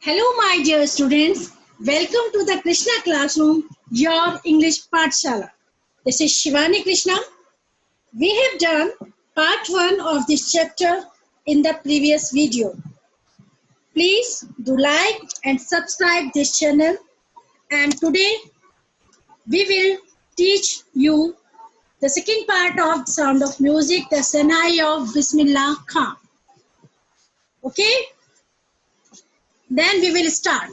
Hello, my dear students. Welcome to the Krishna Classroom, your English Pathshala. This is Shivani Krishna. We have done part 1 of this chapter in the previous video. Please do like and subscribe this channel. And today we will teach you the second part of Sound of Music, the Senai of Bismillah Khan. Okay? Then we will start.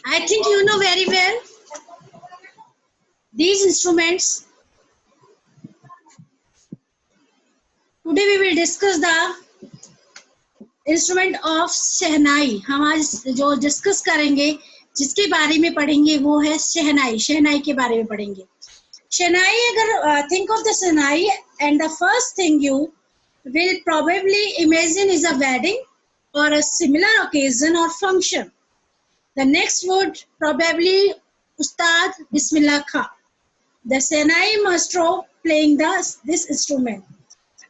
I think you know very well these instruments. Today we will discuss the instrument of शहनाई. हम आज जो discuss करेंगे, जिसके बारे में पढ़ेंगे वो है शहनाई. शहनाई के बारे में पढ़ेंगे. शहनाई, अगर think of the shehnai, and the first thing you will probably imagine is a wedding or a similar occasion or function. The next would probably Ustad Bismillah Khan, the shehnai maestro playing this instrument.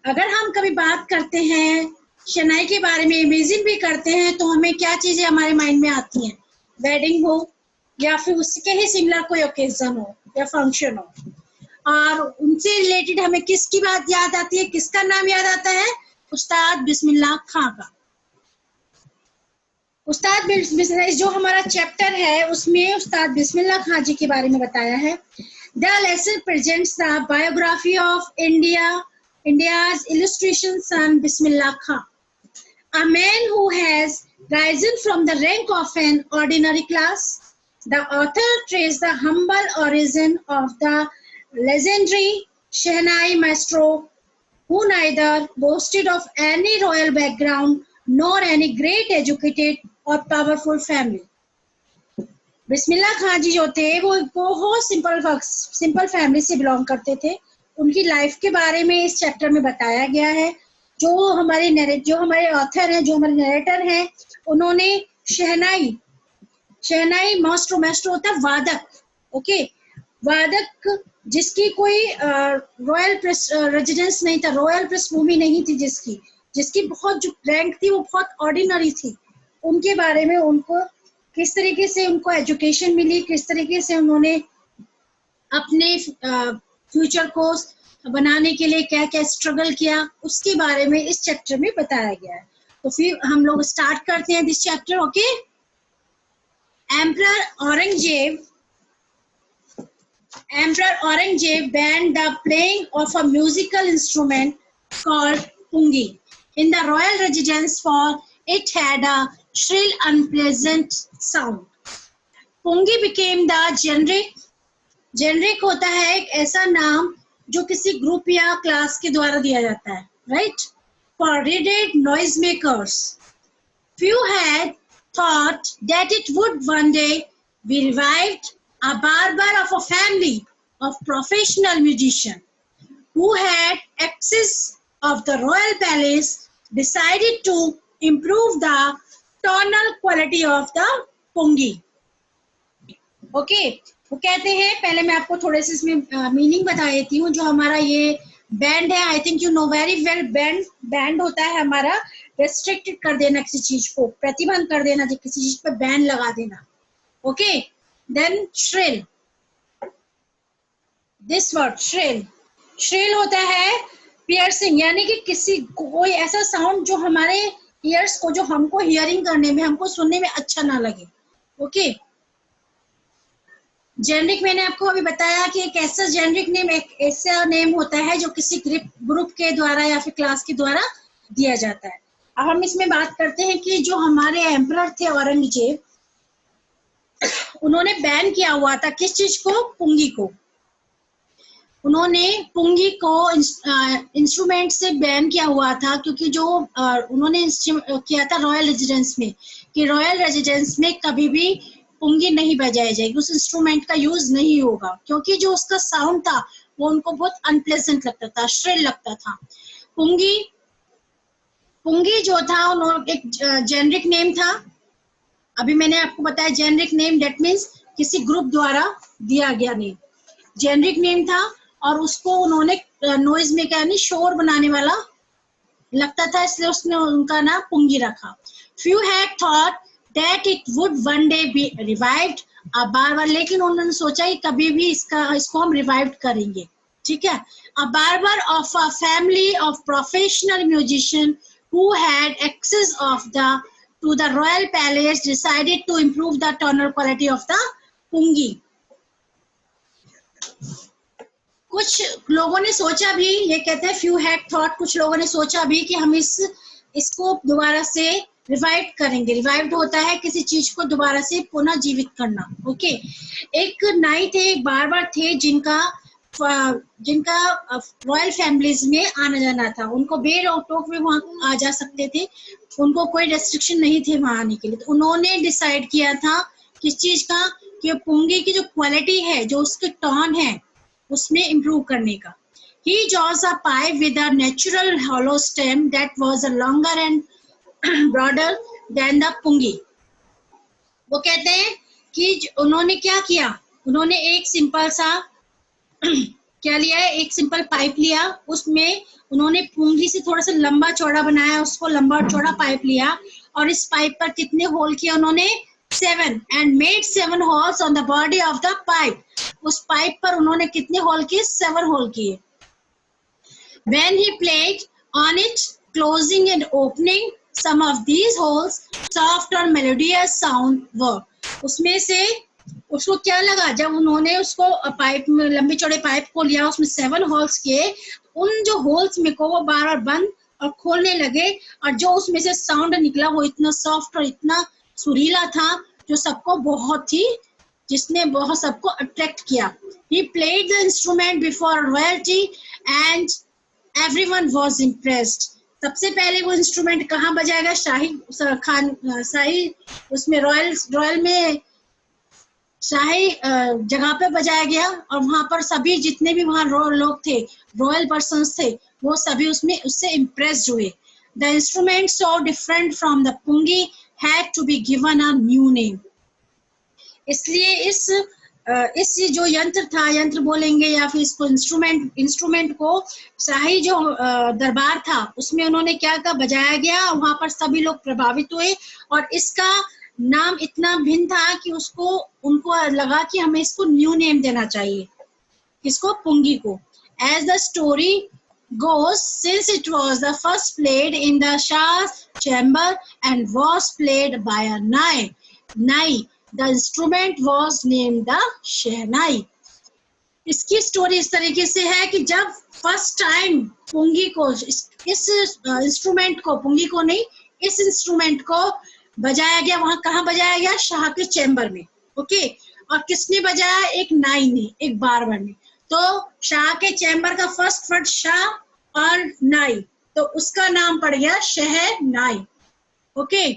अगर हम कभी बात करते हैं शहनाई के बारे में, imagine भी करते हैं, तो हमें क्या चीजें हमारे माइंड में आती हैं? वेडिंग हो या फिर उसके ही सिमिलर कोई ओकेजन हो या फंक्शन हो, और उनसे रिलेटेड हमें किसकी बात याद आती है, किसका नाम याद आता है? उस्ताद बिस्मिल्लाह खां का. उस्ताद बिस्मिल्लाह जो हमारा चैप्टर है उसमें उस्ताद बिस्मिल्लाह खां जी के बारे में बताया है. The lesson presents the biography of India's illustration son Bismillah Khan, a man who has risen from the rank of an ordinary class. The author traced the humble origin of the legendary Shehnai maestro, who neither boasted of any royal background nor any great educated or powerful family. बिस्मिल्लाह खां जी जो थे वो बहुत simple family से belong करते थे. उनकी life के बारे में इस चैप्टर में बताया गया है. जो हमारे ऑथर हैं, जो हमारे नरेटर हैं, उन्होंने शहनाई मास्ट्रो होता है वादक. ओके, वादक जिसकी कोई रॉयल रेजिडेंस नहीं था, रॉयल पृष्ठभूमि नहीं थी, जिसकी बहुत जो रैंक थी वो बहुत ऑर्डिनरी थी. उनके बारे में, उनको किस तरीके से उनको एजुकेशन मिली, किस तरीके से उन्होंने अपने फ्यूचर को बनाने के लिए क्या क्या स्ट्रगल किया, उसके बारे में इस चैप्टर में बताया गया है. तो फिर हम लोग स्टार्ट करते हैं this chapter. Okay. Emperor Aurangzeb banned the playing of a musical instrument called pungi in the royal residence, for it had a shrill, unpleasant sound. Pungi became the generic होता है एक ऐसा नाम जो किसी ग्रुप या क्लास के द्वारा दिया जाता है, right? For raided noise makers. Few had thought that it would one day be revived. A barber of a family of professional musicians who had access of the royal palace decided to improve the tonal quality of the pungi. Okay. वो कहते हैं, पहले मैं आपको थोड़े से इसमें meaning बता देती हूँ. जो हमारा ये बैंड है, I think you know very well, band होता है हमारा रेस्ट्रिक्टेड कर देना, किसी चीज को प्रतिबंध कर देना, किसी चीज पे बैन लगा देना. Okay. Then shrill, this word shrill होता है पियर्सिंग, यानी कि किसी कोई ऐसा साउंड जो हमारे ईयर्स को, जो हमको हियरिंग करने में, हमको सुनने में अच्छा ना लगे. ओके. जेनरिक मैंने आपको अभी बताया कि एक ऐसा जेनरिक नेम, एक ऐसा नेम होता है जो किसी ग्रुप के द्वारा या फिर क्लास के द्वारा दिया जाता है. अब हम इसमें बात करते हैं कि जो हमारे एम्परर थे औरंगजेब, उन्होंने बैन किया हुआ था किस चीज को? पुंगी को. उन्होंने पुंगी को इंस्ट्रूमेंट से बैन किया हुआ था, क्योंकि जो उन्होंने किया था रॉयल रेजिडेंस में, कि रॉयल रेजिडेंस में कभी भी पुंगी नहीं बजाई जाएगी, उस इंस्ट्रूमेंट का यूज नहीं होगा, क्योंकि जो उसका साउंड था वो उनको बहुत अनप्लेजेंट लगता था, श्रिल लगता था. पुंगी जो था, उन्होंने एक जेनरिक नेम था. अभी मैंने आपको बताया जेनरिक नेम, दैट मीन्स किसी ग्रुप द्वारा दिया गया नेम. जेनरिक नेम था और उसको उन्होंने नॉइज में क्या नहीं शोर बनाने वाला लगता था, इसलिए उसने उनका नाम पुंगी रखा। Few had thought that it would one day be revived. अब बार बार लेकिन उन्होंने सोचा कि कभी भी इसको हम रिवाइव करेंगे, ठीक है। A barber of a family of professional musician who had access to the royal palace decided to improve the tonal quality of the pungi. कुछ लोगों ने सोचा भी, ये कहते हैं few had thought, कुछ लोगों ने सोचा भी कि हम इसको दोबारा से रिवाइव करेंगे। रिवाइव्ड होता है किसी चीज को दोबारा से पुनः जीवित करना, ओके। एक नाई थे, एक बार्बर थे जिनका रॉयल फैमिलीज में आना जाना था। उनको बेरोक में वहां आ जा सकते थे, उनको कोई रेस्ट्रिक्शन नहीं थे वहां आने के लिए। तो उन्होंने डिसाइड किया था किस चीज का, कि पुंगी की जो क्वालिटी है, जो उसके टोन है, उसमें इम्प्रूव करने का। He chose a pipe with a natural hollow stem that was longer and broader than the pungi. वो कहते हैं कि उन्होंने क्या किया, उन्होंने एक सिंपल सा क्या लिया है, एक सिंपल पाइप लिया, उसमें उन्होंने पुंगी से थोड़ा सा लंबा चौड़ा बनाया, उसको लंबा चौड़ा पाइप लिया, और इस पाइप पर कितने होल किया उन्होंने, 7, and made 7 holes on the body of the pipe. उस पाइप पर उन्होंने कितने होल किए, 7 होल किए। When he played on it, closing and opening some of these holes, soft और melodious sound were. उसमें से उसको क्या लगा, जब उन्होंने उसको पाइप में लंबे चौड़े पाइप को लिया, उसमें 7 होल्स किए, उन जो होल्स में को वो बार बार बंद और खोलने लगे, और जो उसमें से साउंड निकला वो इतना सॉफ्ट और इतना सुरीला था, जो सबको बहुत ही, जिसने बहुत सबको अट्रैक्ट किया। He played the instrument before royalty and everyone was impressed. सबसे पहले वो इंस्ट्रूमेंट कहाँ बजाएगा, शाही उसमें रॉयल में शाही जगह पे बजाया गया, और वहां पर सभी जितने भी वहां लोग थे, रॉयल पर्सन्स थे, वो सभी उससे इम्प्रेस्ड हुए। The instrument so different from the pungi had to be given a new name. इसलिए इस जो यंत्र था, यंत्र बोलेंगे या फिर इसको इंस्ट्रूमेंट को शाही जो दरबार था उसमें उन्होंने क्या कहा, बजाया गया, वहां पर सभी लोग प्रभावित हुए, और इसका नाम इतना भिन्न था कि उनको लगा कि हमें इसको न्यू नेम देना चाहिए, इसको पुंगी को। As the story goes, since it was the first played in the Shah's chamber and was played by a nai, the instrument was named the shehnai. इसकी स्टोरी इस तरीके से है कि जब फर्स्ट टाइम पुंगी को, इस इंस्ट्रूमेंट को, पुंगी को नहीं, इस इंस्ट्रूमेंट को बजाया गया, वहां कहाँ बजाया गया, शाह के चैम्बर में, ओके। और किसने बजाया, एक नाई ने, एक बार्बर ने। तो शाह के चैम्बर का फर्स्ट वर्ड शाह और नाई, तो उसका नाम पड़ गया शहनाई, ओके।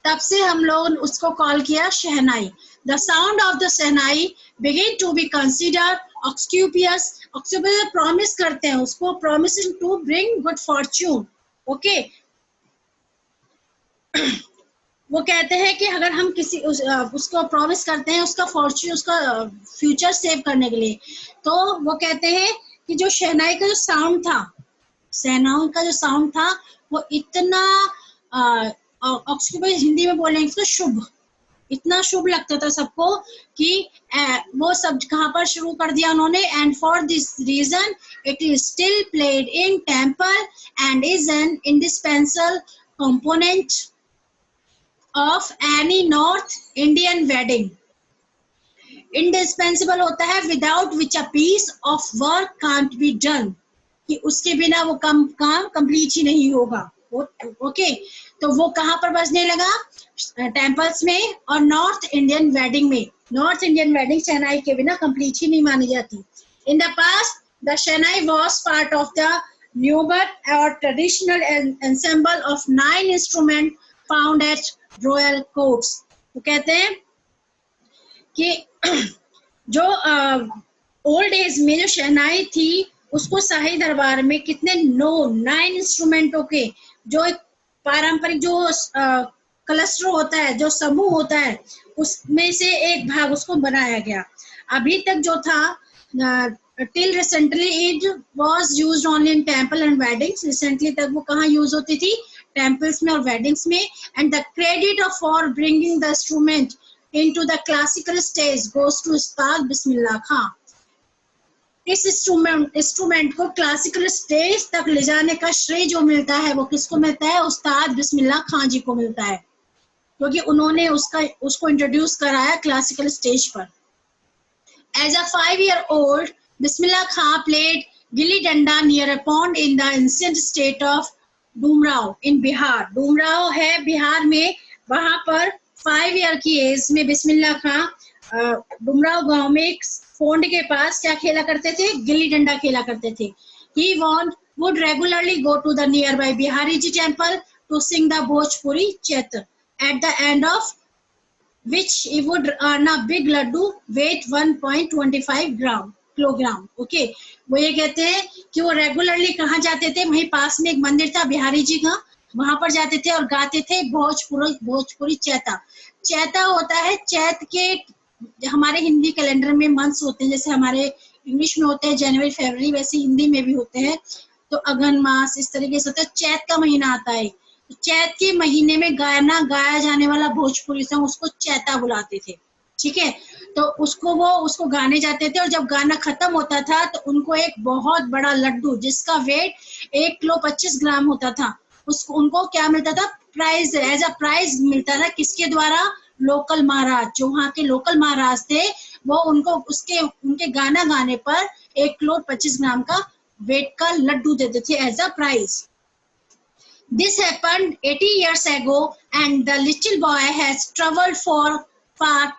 तब से हम लोग उसको कॉल किया शहनाई। The sound of the shehnai begin to be considered auspicious. Auspicious promise करते हैं उसको, promising to bring good fortune, okay. वो कहते हैं कि अगर हम किसी उसको प्रॉमिस करते हैं उसका फॉर्च्यून, उसका फ्यूचर सेव करने के लिए, तो वो कहते हैं कि जो शहनाई का जो साउंड था, शहनाई का जो साउंड था, वो इतना हिंदी में बोलेंगे तो शुभ, इतना शुभ लगता था सबको कि वो सब कहाँ पर शुरू कर दिया उन्होंने। And for this reason it is still played in temple and is an indispensable component of any north Indian wedding. Indispensable होता है without which a piece of work can't be done, कि उसके बिना वो काम कंप्लीट ही नहीं होगा, ओके। तो वो कहाँ पर बजने लगा, टेम्पल्स में और नॉर्थ इंडियन वेडिंग में। नॉर्थ इंडियन वेडिंग शहनाई के बिना कंप्लीट ही नहीं मानी जाती। In the past the shehnai was part of the naubat और traditional ensemble of 9 instrument found at royal courts. वो कहते हैं कि जो ओल्ड एज में जो शहनाई थी उसको शाही दरबार में कितने 9 इंस्ट्रूमेंटों के जो एक पारंपरिक जो क्लस्टर होता है, जो समूह होता है, उसमें से एक भाग उसको बनाया गया। अभी तक जो था till recently it was used only in temple and weddings. Recently तक वो कहाँ use होती थी? Temples में और weddings में. And the credit of for bringing the instrument into the classical stage goes to Ustad Bismillah Khan. इस instrument को क्लासिकल स्टेज तक ले जाने का श्रेय जो मिलता है वो किसको मिलता है? उस्ताद बिस्मिल्लाह खान जी को मिलता है, क्योंकि उन्होंने उसको इंट्रोड्यूस कराया क्लासिकल स्टेज पर. As a 5-year-old, Bismillah Khan played gilli danda near a pond in the ancient state of Dumrao in Bihar. Dumrao है बिहार में, वहां पर 5 ईयर की एज में बिस्मिल्लाह खां डुमराव गांव में एक पोंड के पास क्या खेला करते थे? गिल्ली डंडा खेला करते थे. He would regularly go to the nearby Bihariji temple to sing the Bhojpuri Chaitar, at the end of which he would earn a big laddu weight 1.25 kilogram. Okay, वो ये कहते हैं कि वो रेगुलरली कहाँ जाते थे? वहीं पास में एक मंदिर था बिहारी जी का, वहां पर जाते थे और गाते थे भोजपुरी चैता. चैता होता है चैत के, हमारे हिंदी कैलेंडर में मंथ्स होते हैं, जैसे हमारे इंग्लिश में होते हैं जनवरी फरवरी, वैसे हिंदी में भी होते हैं. तो अगन मास इस तरीके से होता है. चैत का महीना आता है, चैत के महीने में गाया जाने वाला भोजपुरी सॉन्ग उसको चैता बुलाते थे. ठीक है, तो उसको गाने जाते थे और जब गाना खत्म होता था तो उनको एक बहुत बड़ा लड्डू जिसका वेट 1 किलो 25 ग्राम होता था, उनको क्या मिलता था? प्राइज, एज अ प्राइज मिलता था. किसके द्वारा? लोकल महाराज, जो वहाँ के लोकल महाराज थे वो उनको उनके गाना गाने पर 1 किलो 25 ग्राम का वेट का लड्डू देते थे as a prize. This happened 80 years ago and the little boy has traveled far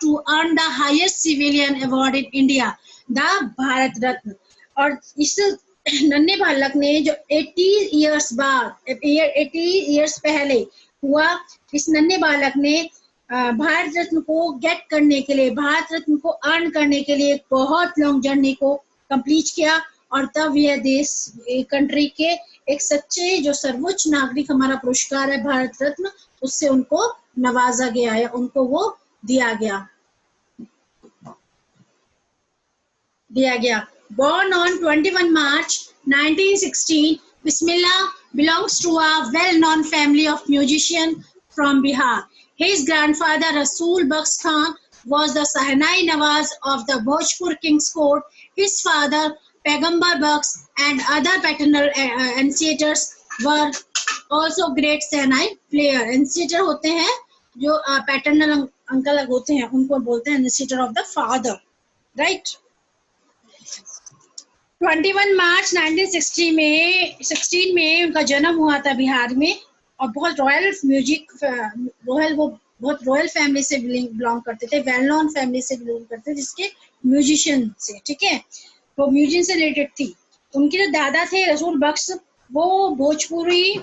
to earn the highest civilian award in India, the Bharat Ratna. और इस नन्हे बालक ने जो 80 years पहले हुआ, इस नन्हे बालक ने भारत रत्न को गेट करने के लिए, भारत रत्न को अर्न करने के लिए बहुत लॉन्ग जर्नी को कंप्लीट किया. और तब यह देश कंट्री के एक सच्चे जो सर्वोच्च नागरिक हमारा पुरस्कार है भारत रत्न, उससे उनको नवाजा गया है, उनको वो दिया गया. Born on 21 March 1916, Bismillah belongs to a well-known family of musicians from Bihar. His grandfather Rasool Bakhsh Khan was the Sahnai Nawaz of the Bhojpur King's Court. His father Paigambar Bakhsh and other paternal ancestors were also great Sahnai player. Ancestor होते हैं जो paternal uncle होते हैं, उनको बोलते हैं ancestor of the father, right? 21 मार्च 1916 में उनका जन्म हुआ था बिहार में, और बहुत रॉयल फैमिली से बिलोंग करते थे, वेल नोन फैमिली से बिलोंग करते थे, जिसके म्यूजिशियन से. ठीक है, वो म्यूजिक से रिलेटेड थी. उनके जो दादा थे रसूल बख्श, वो भोजपुरी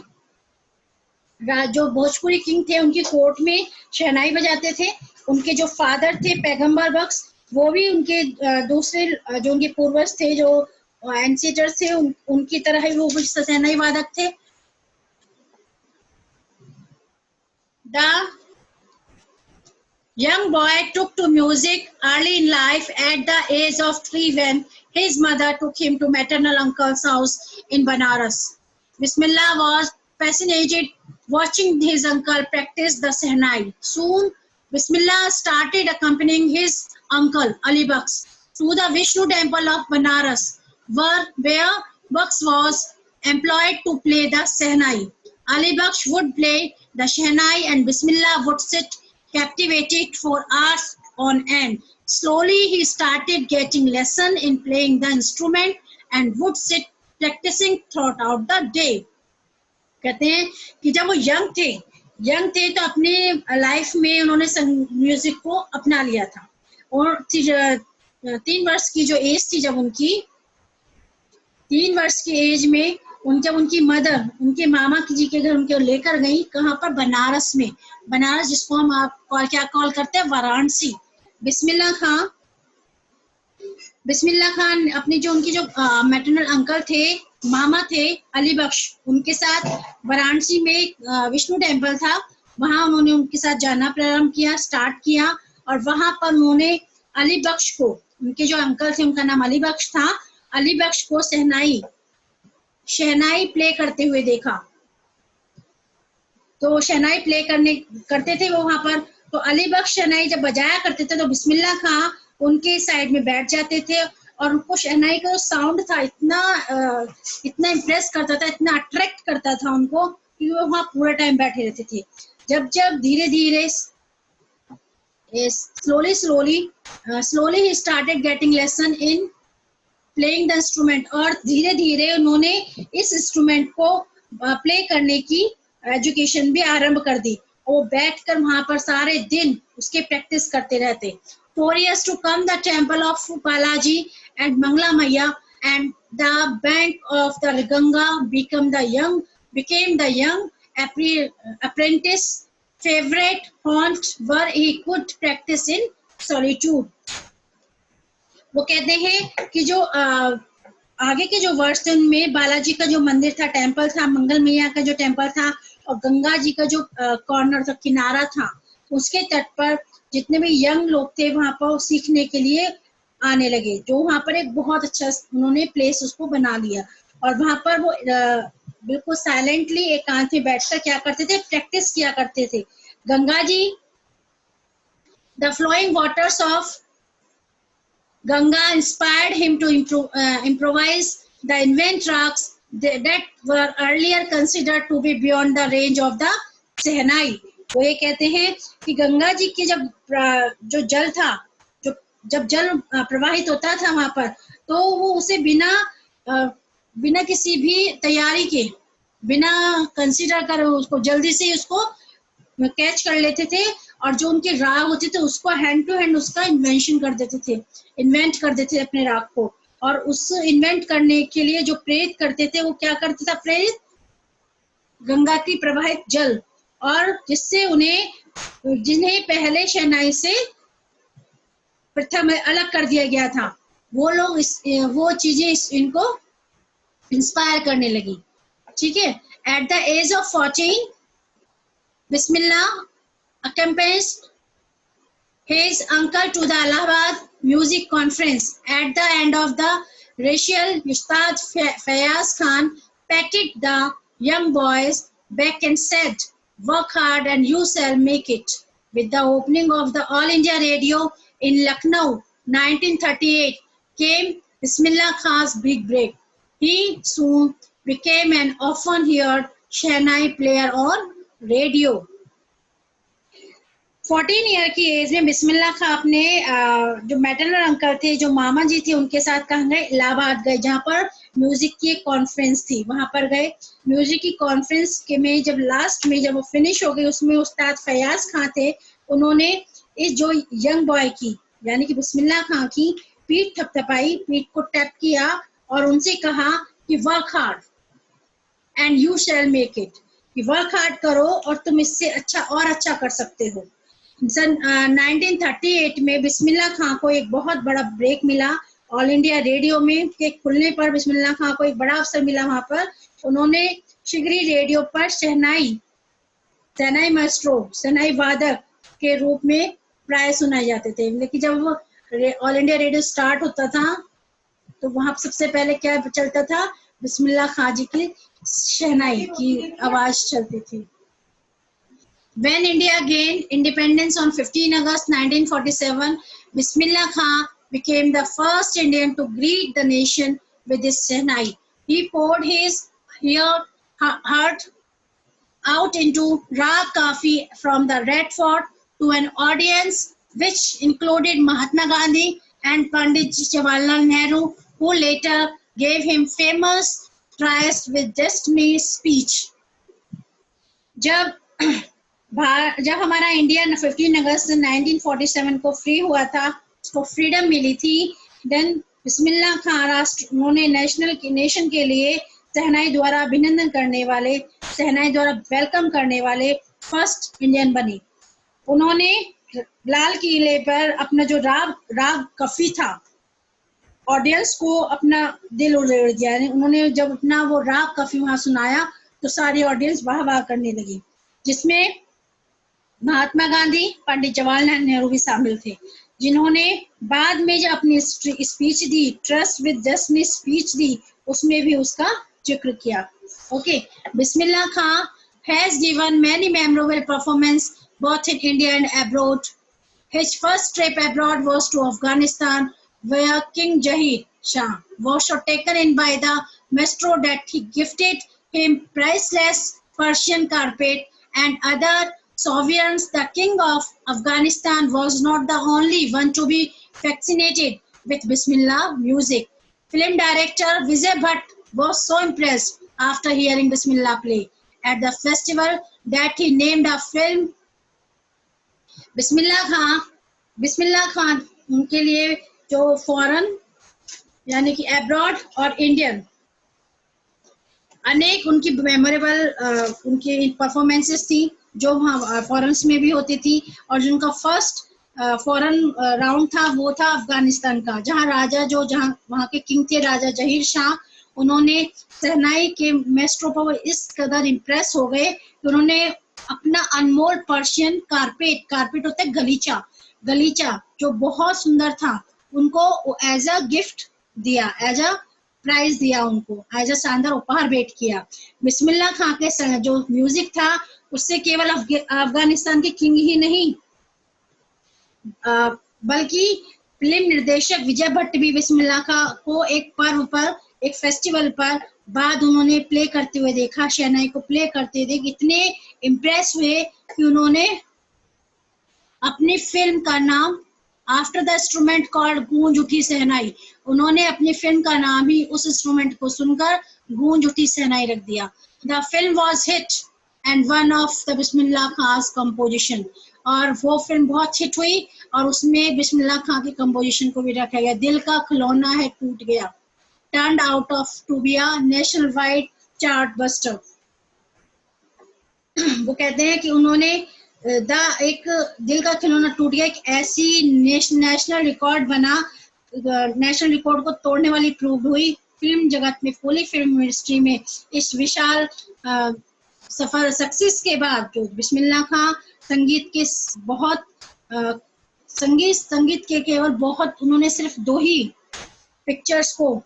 किंग थे, उनकी कोर्ट में शहनाई बजाते थे. उनके जो फादर थे पैगंबर बख्श, वो भी उनके दूसरे जो उनके पूर्वज थे, जो एंसेस्टर्स थे, उनकी तरह ही वो शहनाई वादक थे. The young boy took to music early in life at the age of 3 when his mother took him to maternal uncle's house in Banaras. Bismillah was fascinated watching his uncle practice the Sahnai. Soon, Bismillah started accompanying his uncle Ali Bakhsh to the Vishnu temple of Banaras, where Bakhsh was employed to play the Sahnai. Ali Bakhsh would play the Sahnai and Bismillah would sit captivated for hours on end. Slowly he started getting lesson in playing the instrument and would sit practicing throughout the day. कहते हैं कि जब वो young थे तो अपने life में उन्होंने म्यूजिक को अपना लिया था. और 3 वर्ष की जो एज थी, जब उनकी 3 वर्ष की एज में जब उनकी मदर उनके मामा जी के घर उनके लेकर गई, कहाँ पर? बनारस में. बनारस जिसको हम आप क्या कॉल करते हैं? वाराणसी. बिस्मिल्लाह खान अपनी जो उनकी जो मैटरनल अंकल थे, मामा थे अली बख्श, उनके साथ वाराणसी में विष्णु टेम्पल था, वहां उन्होंने उनके साथ जाना प्रारंभ किया, स्टार्ट किया. और वहां पर उन्होंने अली बख्श को उनके जो अंकल थे उनका नाम अली बख्श था, अली बख्श को शहनाई प्ले करते हुए देखा। तो शहनाई प्ले करते थे वो वहां पर। तो अली बख्श शहनाई जब बजाया करते थे तो बिस्मिल्लाह खां उनके साइड में बैठ जाते थे, और उनको शहनाई का जो साउंड था इतना इम्प्रेस करता था, इतना अट्रैक्ट करता था उनको कि वो वहां पूरा टाइम बैठे रहते थे। जब धीरे धीरे slowly he started getting lesson in playing the instrument, और धीरे धीरे उन्होंने इस इंस्ट्रूमेंट को प्ले करने की एजुकेशन भी आरंभ कर दी। वो बैठकर वहां पर सारे दिन उसके प्रैक्टिस करते रहते। 4 years to come the temple of Balaji and Mangla Maya and the bank of the Ganga became the young apprentice favorite haunt where he could practice in solitude। वो कहते हैं कि जो आगे के जो वर्ष थे उनमें बालाजी का जो मंदिर था, टेम्पल था, मंगल मैया का जो टेम्पल था, और गंगा जी का जो कॉर्नर था, किनारा था, उसके तट पर जितने भी यंग लोग थे वहां पर सीखने के लिए आने लगे। जो वहां पर एक बहुत अच्छा उन्होंने प्लेस उसको बना लिया, और वहां पर वो बिल्कुल साइलेंटली एकांत में बैठकर क्या करते थे, प्रैक्टिस किया करते थे। Ganga ji, the flowing waters of Ganga inspired him to improvise the invent tracks that were earlier considered to be beyond the range of the Sehnai। वो ये कहते हैं कि गंगा जी की जो जल था, जब जल प्रवाहित होता था वहां पर, तो वो उसे बिना किसी भी तैयारी के, बिना कंसिडर कर उसको जल्दी से उसको कैच कर लेते थे, और जो उनके राग होते थे उसको हैंड टू हैंड उसका इन्वेंट कर देते थे अपने राग को। और उस इन्वेंट करने के लिए जो प्रेरित करते थे, वो क्या करते था, प्रेरित गंगा की प्रवाहित जल, और जिन्हें पहले शहनाई से प्रथम अलग कर दिया गया था, वो लोग वो चीजें इनको इंस्पायर करने लगी। ठीक है। At the age of 14 Bismillah accompanied his uncle to the Allahabad music conference. At the end of the recital, Ustad Fayaz Khan patted the young boys back and said, "Work hard and you shall make it." With the opening of the All India Radio in Lucknow, 1938, came Bismillah Khan's big break. He soon became an often heard Shehnai player on radio। 14 year की as में बिस्मिल्लाह खां अपने जो maternal uncle थे, जो मामा जी थे, उनके साथ कहाँ गए, इलाहाबाद गए, जहाँ पर म्यूजिक की एक कॉन्फ्रेंस थी, वहां पर गए। म्यूजिक की कॉन्फ्रेंस के में जब लास्ट में जब वो फिनिश हो गई, उसमें उस्ताद फयाज खां थे। उन्होंने इस जो यंग बॉय की, यानी कि बिस्मिल्लाह खां की पीठ थपथपाई, पीठ को टैप किया और उनसे कहा कि work hard and you shall make it, कि वर्क हार्ड करो और तुम इससे अच्छा कर सकते हो। सन 1938 में बिस्मिल्लाह खां को एक बहुत बड़ा ब्रेक मिला ऑल इंडिया रेडियो में के खुलने पर। बिस्मिल्लाह खां को एक बड़ा अवसर मिला वहां पर। उन्होंने शिगरी रेडियो पर शहनाई मास्ट्रो, शहनाई वादक के रूप में प्राय सुनाए जाते थे। लेकिन जब वो ऑल इंडिया रेडियो स्टार्ट होता था तो वहां सबसे पहले क्या चलता था, बिस्मिल्लाह खां जी की शहनाई की आवाज चलती थी। When India gained independence on 15 August 1947, Bismillah Khan became the first Indian to greet the nation with his Shehnai. He poured his heart out into Raag Kafi from the Red Fort to an audience which included Mahatma Gandhi and Pandit Jawaharlal Nehru, who later gave him famous Tryst with Destiny speech. जब हमारा India 15 अगस्त 1947 को free हुआ था, उसको freedom मिली थी, then बिस्मिल्लाह खां उन्होंने nation के लिए शहनाई द्वारा अभिनंदन करने वाले, शहनाई द्वारा वेलकम करने वाले फर्स्ट इंडियन बने। उन्होंने लाल किले पर अपना जो राग कफी था, ऑडियंस को अपना दिल उड़ेड़ दिया। उन्होंने जब अपना वो राग कफी वहां सुनाया तो सारी ऑडियंस वाह वाह करने लगी, जिसमें महात्मा गांधी, पंडित जवाहरलाल नेहरू भी शामिल थे। जिन्होंने बाद में जो अपनी स्पीच दी, ट्रस्ट विद डेस्टिनी स्पीच दी, उसमें भी उसका जिक्र किया। Okay, Bismillah Khan has given many memorable performances both in India and abroad. His first trip abroad was to Afghanistan, where King Jahir Shah was taken in by the maestro that he gifted him priceless Persian carpet and other sovereigns. The King of Afghanistan was not the only one to be fascinated with Bismillah music. Film director Vijay Bhatt was so impressed after hearing Bismillah play at the festival that he named a film बिस्मिल्लाह खां। बिस्मिल्लाह खां उनके लिए जो foreign यानी कि abroad और Indian अनेक उनकी memorable उनकी performances थी जो वहाँ फॉरेन्स में भी होती थी, और जिनका फर्स्ट फॉरेन राउंड था वो था अफगानिस्तान का, जहाँ वहाँ के किंग थे राजा जहीर शाह। उन्होंने शहनाई के मेस्ट्रो पर इस कदर इम्प्रेस हो गए कि उन्होंने अपना अनमोल पर्शियन कारपेट होता है गलीचा जो बहुत सुंदर था, उनको एज अ गिफ्ट दिया, एज अ प्राइज दिया, उनको एज अ शानदार उपहार भेंट किया। बिस्मिल्लाह खां के जो म्यूजिक था उससे केवल अफगानिस्तान के किंग ही नहीं बल्कि फिल्म निर्देशक विजय भट्ट भी बिस्मिल्लाह खां को एक पर्व पर, एक फेस्टिवल पर बाद उन्होंने प्ले करते हुए देखा, शहनाई को प्ले करते देख इतने इम्प्रेस हुए कि उन्होंने अपनी फिल्म का नाम आफ्टर द इंस्ट्रूमेंट कॉल्ड गूंज उठी शहनाई, उन्होंने अपनी फिल्म का नाम ही उस इंस्ट्रूमेंट को सुनकर गूंज उठी शहनाई रख दिया। The film was hit and one of the Bismillah Khan's composition, और वो फिल्म बहुत हिट हुई और उसमें बिस्मिल्लाह खां की कंपोजिशन को भी रखा गया। दिल का खिलौना है टूट गया turned out of to be a nationwide chart buster। वो कहते हैं कि उन्होंने एक दिल का खिलौना टूट गया, एक ऐसी नेशनल रिकॉर्ड बना, नेशनल रिकॉर्ड को तोड़ने वाली प्रूव हुई फिल्म जगत में, पूरी फिल्म इंडस्ट्री में। इस विशाल सफर सक्सेस के बाद जो बिस्मिल्लाह खां संगीत के बहुत संगीत के केवल बहुत उन्होंने सिर्फ 2 ही पिक्चर्स को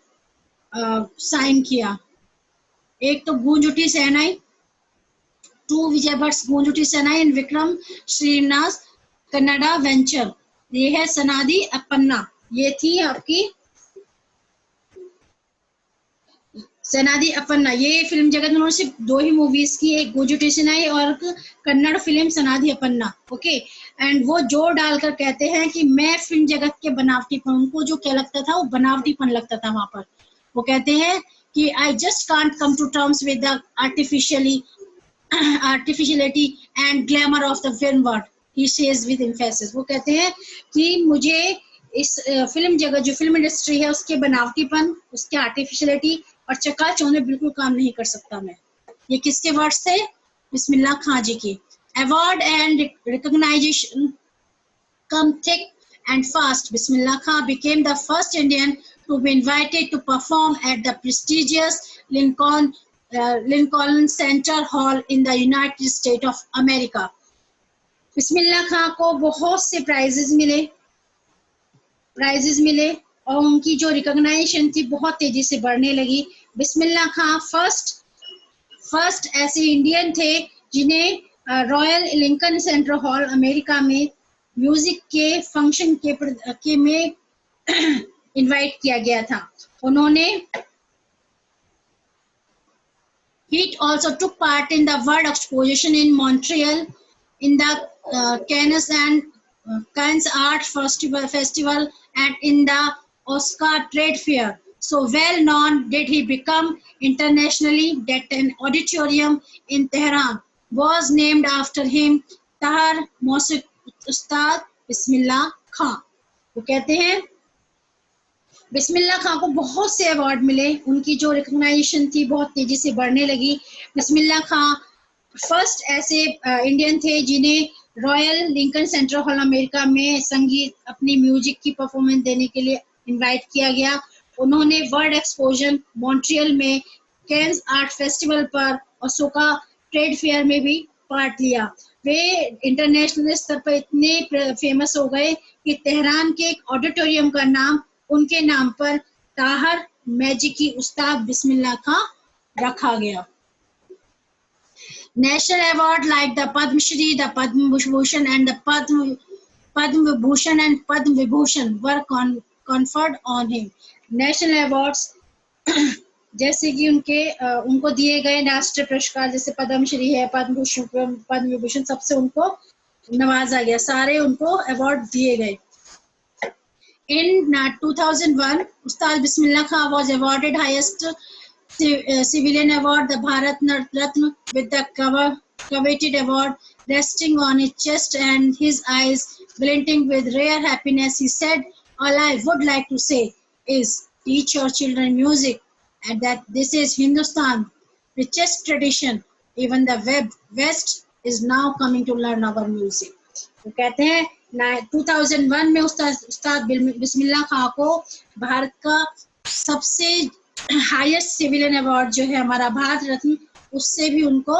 साइन किया, एक तो गूंज उठी शहनाई, 2 विजय भट्ट गूंज उठी शहनाई एंड विक्रम श्रीनिवास कन्नड़ा वेंचर, ये है सनादी अपन्ना। ये थी आपकी सनादी अपन्ना, ये फिल्म जगत में उन्होंने सिर्फ 2 ही मूवीज की, एक गूंज उठी शहनाई और Kannada film Sanaadi Appanna. Okay, and वो जोर डालकर कहते हैं कि मैं फिल्म जगत के बनावटीपन, उनको जो क्या लगता था वो बनावटीपन लगता था वहां पर। वो कहते हैं कि I just can't come to terms with the artificiality and glamour of the film world, he says with emphasis. वो कहते हैं कि मुझे इस फिल्म जगत, जो फिल्म इंडस्ट्री है, उसके बनावटीपन, उसके आर्टिफिशियलिटी और चकाचौंध में बिल्कुल काम नहीं कर सकता मैं। ये किसके वर्ड्स थे? बिस्मिल्लाह खां जी की। Award and recognisation come thick and fast. Bismillah Khan became the first Indian to be invited to perform at the prestigious Lincoln Center Hall in the United States of America. बिस्मिल्लाह खां को बहुत से prices मिले और उनकी जो recognition थी बहुत तेजी से बढ़ने लगी। बिस्मिल्लाह खां फर्स्ट ऐसे इंडियन थे जिन्हें royal Lincoln centre hall America में म्यूजिक के फंक्शन के में इनवाइट किया गया था। उन्होंने He also took part in the World Exposition in Montreal, in the Cannes Art Festival, and in the Oscar Trade Fair. So well known did he become internationally that an auditorium in Tehran was named after him, Tahar Mosik उस्ताद बिस्मिल्लाह खां। वो कहते हैं बिस्मिल्लाह खां को बहुत से award मिले, उनकी जो recognition थी बहुत तेजी से बढ़ने लगी। बिस्मिल्लाह खां फर्स्ट ऐसे इंडियन थे जिन्हें royal Lincoln centre hall America में संगीत अपनी म्यूजिक की परफॉर्मेंस देने के लिए इनवाइट किया गया। उन्होंने वर्ल्ड एक्सपोजन मॉन्ट्रियल में, कैन्स आर्ट फेस्टिवल पर और सोका ट्रेड फेयर में भी पार्ट लिया। वे इंटरनेशनल स्तर पर इतने फेमस हो गए कि तेहरान के एक ऑडिटोरियम का नाम उनके नाम पर ताहर मैजिकी उस्ताद बिस्मिल्लाह खां रखा गया. National award like the Padma Shri, the Padma Bhushan and the Padma Bhushan and Padma Vibhushan were conferred on him. National awards जैसे कि उनको दिए गए राष्ट्रीय पुरस्कार जैसे पद्म श्री है, पद्म भूषण, पद्म विभूषण, सबसे उनको नवाजा गया, सारे उनको अवार्ड दिए गए. In 2001, Ustad Bismillah Khan was awarded highest civilian award, the Bharat Ratna, with the coveted award resting on his chest and his eyes glinting with rare happiness. He said, "All I would like to say is teach your children music, and that this is Hindustan, richest tradition. Even the West is now coming to learn our music." वो कहते हैं 2001 में उस्ताद बिस्मिल्लाह खां को भारत का सबसे highest civilian award जो है हमारा भारत रत्न, उससे भी उनको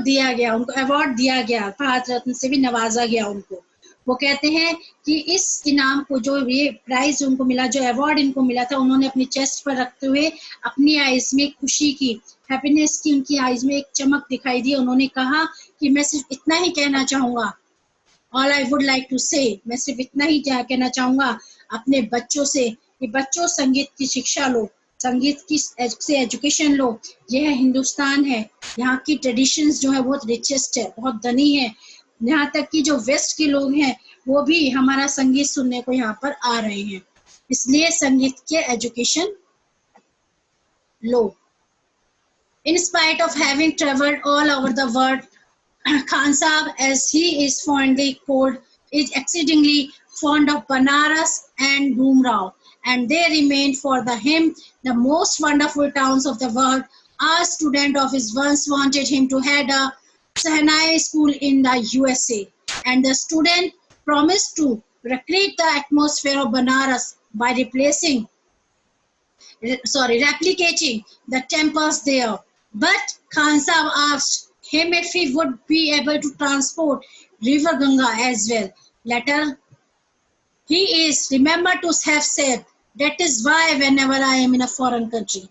दिया गया, उनको अवार्ड दिया गया, भारत रत्न से भी नवाजा गया उनको. वो कहते हैं कि इस इनाम को, जो ये प्राइज उनको मिला, जो अवार्ड इनको मिला था, उन्होंने अपनी चेस्ट पर रखते हुए अपनी आईज में खुशी की, हैप्पीनेस की, उनकी आईज में एक चमक दिखाई दी. उन्होंने कहा कि मैं सिर्फ इतना ही कहना चाहूंगा, all I would like to say, मैं सिर्फ इतना ही कहना चाहूंगा अपने बच्चों से कि बच्चों संगीत की शिक्षा लो, संगीत की से एजुकेशन लो. यह हिंदुस्तान है, यहाँ की ट्रेडिशंस जो है बहुत रिचेस्ट है, बहुत धनी है. यहाँ तक कि जो वेस्ट के लोग हैं वो भी हमारा संगीत सुनने को यहाँ पर आ रहे हैं, इसलिए संगीत के education low. In spite of having traveled all over the world, Khan Sahab, as he is fondly called, is exceedingly fond of Banaras and Dhumrao, and they remain for him the most wonderful towns of the world. A student of his once wanted him to head a Shehnai school in the USA, and the student promised to recreate the atmosphere of Banaras by replicating the temples there. But Khan Sahab asked him if he would be able to transport River Ganga as well. Later, he is remembered to have said, "That is why whenever I am in a foreign country."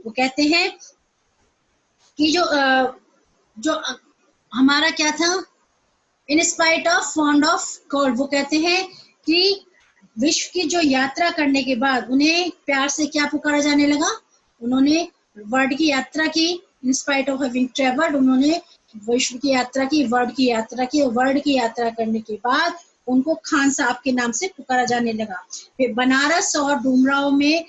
वो कहते हैं कि जो हमारा क्या था, in spite of fond of God, वो कहते हैं कि विश्व की जो यात्रा करने के बाद उन्हें प्यार से क्या पुकारा जाने लगा, उन्होंने वर्ल्ड की यात्रा की. In spite of having travelled, उन्होंने विश्व की यात्रा की, वर्ल्ड की यात्रा की. वर्ल्ड की यात्रा करने के बाद उनको खान साहब के नाम से पुकारा जाने लगा. वे बनारस और डूमराव में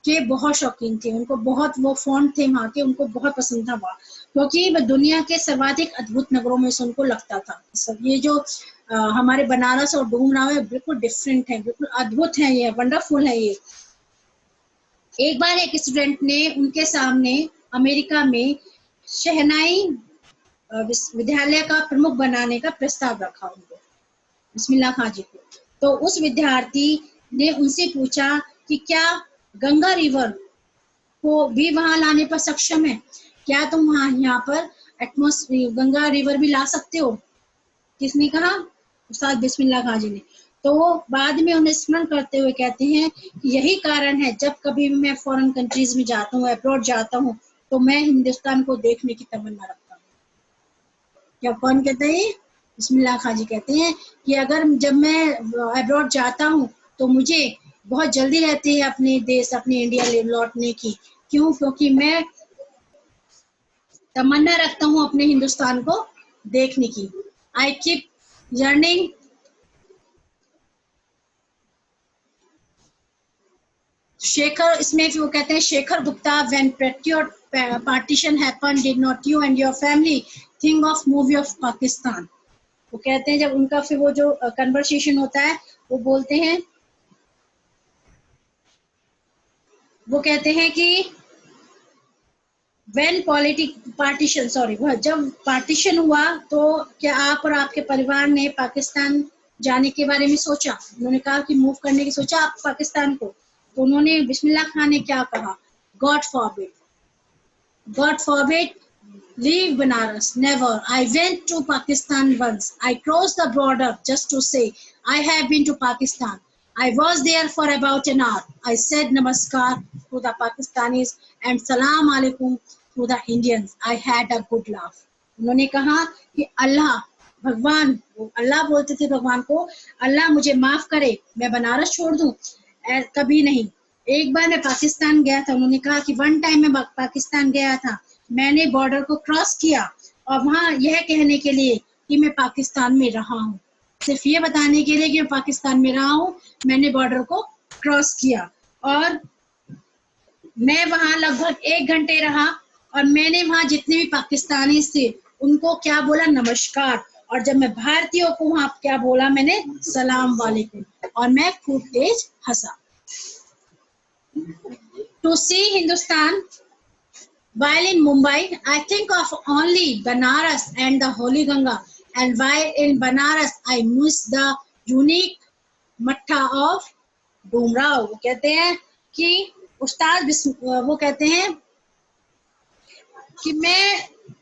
के बहुत शौकीन थे, उनको बहुत वो फोन थे वहाँ के, उनको बहुत पसंद था वहाँ, क्योंकि वह दुनिया के सर्वाधिक अद्भुत नगरों में से उनको लगता था. सब ये जो हमारे बनारस और डूमराव है बिल्कुल डिफरेंट है, बिल्कुल अद्भुत है, ये वंडरफुल है. ये एक बार एक स्टूडेंट ने उनके सामने अमेरिका में शहनाई विद्यालय का प्रमुख बनाने का प्रस्ताव रखा उनको, बिस्मिल्लाह खां जी को. तो उस विद्यार्थी ने उनसे पूछा कि क्या गंगा रिवर को भी वहां लाने पर सक्षम है, क्या तुम वहां यहाँ पर एटमॉस्फेयर गंगा रिवर भी ला सकते हो. किसने कहा? उस्ताद बिस्मिल्लाह खां जी ने. तो वो बाद में उन्हें स्मरण करते हुए कहते हैं कि यही कारण है जब कभी भी मैं फॉरेन कंट्रीज में जाता हूँ, अब्रॉड जाता हूँ, तो मैं हिंदुस्तान को देखने की तमन्ना रखता हूँ. क्या कौन कहते हैं? बिस्मिल्लाह खां जी कहते हैं कि अगर जब मैं अब्रॉड जाता हूँ तो मुझे बहुत जल्दी रहती है अपने देश, अपने इंडिया लौटने की. क्यों? क्योंकि मैं तमन्ना रखता हूँ अपने हिंदुस्तान को देखने की. आई कीप yearning शेखर, इसमें वो कहते हैं Shekhar Gupta, when patriot partition happened, did not you and your family think of movie of Pakistan? वो कहते हैं जब उनका फिर वो जो कन्वर्सेशन होता है वो बोलते हैं, वो कहते हैं कि when partition, जब पार्टीशन हुआ तो क्या आप और आपके परिवार ने पाकिस्तान जाने के बारे में सोचा? उन्होंने कहा कि मूव करने की सोचा आप पाकिस्तान को. तो उन्होंने बिस्मिल्लाह खान ने क्या कहा? God forbid, leave Banaras. Never. I went to Pakistan once. I crossed the border just to say I have been to Pakistan. I was there for about an hour. I said namaskar to the Pakistanis and salam alaikum to the Indians. I had a good laugh. उन्होंने कहा कि अल्लाह भगवान, अल्लाह बोलते थे भगवान को, अल्लाह मुझे माफ करे, मैं बनारस छोड़ दूं? कभी नहीं। एक बार मैं पाकिस्तान गया था, उन्होंने कहा कि वन टाइम मैं पाकिस्तान गया था, मैंने बॉर्डर को क्रॉस किया और वहां यह कहने के लिए कि मैं पाकिस्तान में रहा हूँ, सिर्फ ये बताने के लिए कि मैं पाकिस्तान में रहा हूँ, मैंने बॉर्डर को क्रॉस किया और मैं वहां लगभग 1 घंटे रहा और मैंने वहां जितने भी पाकिस्तानी थे उनको क्या बोला, नमस्कार, और जब मैं भारतीयों को वहां क्या बोला, मैंने सलाम वालेकुम, और मैं खूब तेज हंसा। To see Hindustan while in Mumbai, I think of only Banaras and the Holy Ganga, and while in Banaras, I miss the unique मट्ठा of डूमराव। वो कहते हैं कि उस्ताद वो कहते हैं कि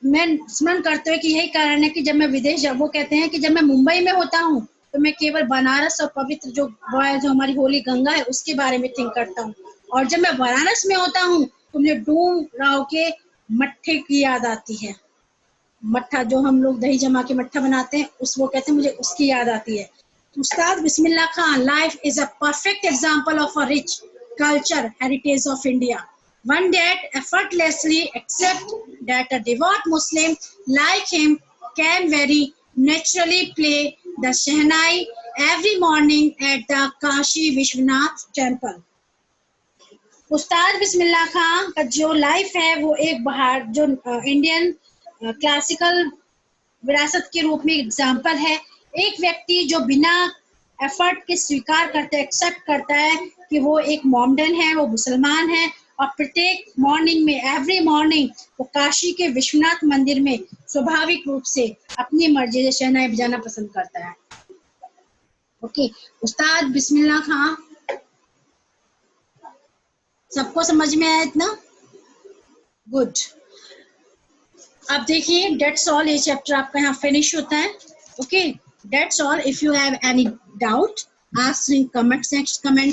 मैं स्मरण करते हुए कि यही कारण है कि जब मैं विदेश, वो कहते हैं कि जब मैं मुंबई में होता हूँ तो मैं केवल बनारस और पवित्र जो हमारी होली गंगा है उसके बारे में थिंक करता हूँ, और जब मैं बनारस में होता हूँ तो मुझे डूमराव के मट्ठे की याद आती है। मट्ठा जो हम लोग दही जमा के मट्ठा बनाते हैं, उस वो कहते हैं मुझे उसकी याद आती है। उस्ताद Bismillah Khan, life is a perfect example of a rich culture heritage of India, one that effortlessly accepts that a devout Muslim like him can very naturally play the Shehnai every morning at the Kashi Vishwanath temple. उस्ताद बिस्मिल्लाह खान का जो life है वो एक बाहर जो Indian classical विरासत के रूप में एग्जाम्पल है। एक व्यक्ति जो बिना एफर्ट के स्वीकार करता है, एक्सेप्ट करता है कि वो एक मोमडन है, वो मुसलमान है, और प्रत्येक मॉर्निंग में, एवरी मॉर्निंग वो काशी के विश्वनाथ मंदिर में स्वाभाविक रूप से अपनी मर्जी से शहनाई बजाना पसंद करता है। ओके, उस्ताद बिस्मिल्लाह खान सबको समझ में आया इतना? गुड। अब देखिए, डेट्स ऑल, ये चैप्टर आपका यहाँ फिनिश होता है। Okay, that's all. If you have any doubt, ask in comment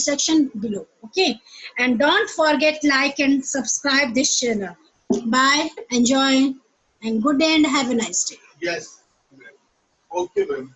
section below. Okay, and don't forget like and subscribe this channel. Bye, enjoy, and good day, and have a nice day. Yes. Okay, ma'am.